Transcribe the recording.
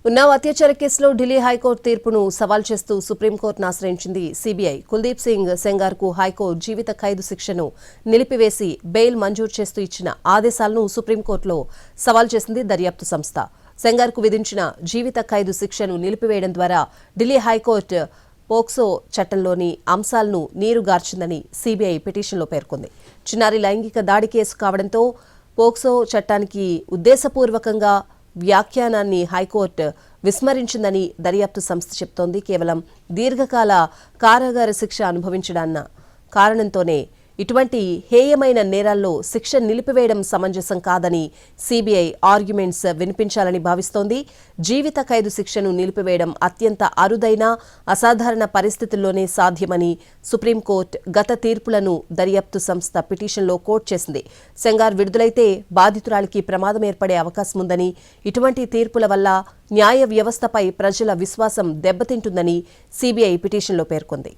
ఉన్నావ్ అత్యాచార కేసులో ఢిల్లీ హైకోర్టు తీర్పును సవాల్ చేస్తూ సుప్రీంకోర్టును ఆశ్రయించింది సీబీఐ. కుల్దీప్ సింగ్ సెంగార్కు హైకోర్టు జీవిత ఖైదు శిక్షను నిలిపివేసి బెయిల్ మంజూరు చేస్తూ ఇచ్చిన ఆదేశాలను సుప్రీంకోర్టులో సవాల్ చేసింది దర్యాప్తు సంస్థ. సెంగార్కు విధించిన జీవిత ఖైదు శిక్షను నిలిపివేయడం ద్వారా ఢిల్లీ హైకోర్టు పోక్సో చట్టంలోని అంశాలను నీరుగార్చిందని సీబీఐ పిటిషన్లో పేర్కొంది. చిన్నారి లైంగిక దాడి కేసు కావడంతో పోక్సో చట్టానికి ఉద్దేశపూర్వకంగా వ్యాఖ్యానాన్ని హైకోర్టు విస్మరించిందని దర్యాప్తు సంస్థ చెబుతోంది. కేవలం దీర్ఘకాల కారాగార శిక్ష అనుభవించడాన్న కారణంతోనే ఇటువంటి హేయమైన నేరాల్లో శిక్ష నిలిపివేయడం సమంజసం కాదని సీబీఐ ఆర్గ్యుమెంట్స్ వినిపించాలని భావిస్తోంది. జీవిత ఖైదు శిక్షను నిలిపివేయడం అత్యంత అరుదైన అసాధారణ పరిస్థితుల్లోనే సాధ్యమని సుప్రీంకోర్టు గత తీర్పులను దర్యాప్తు సంస్థ పిటిషన్లో కోట్ చేసింది. సెంగార్ విడుదలైతే బాధితురాలికి ప్రమాదం ఏర్పడే అవకాశం ఉందని, ఇటువంటి తీర్పుల వల్ల న్యాయ వ్యవస్థపై ప్రజల విశ్వాసం దెబ్బతింటుందని సీబీఐ పిటిషన్లో పేర్కొంది.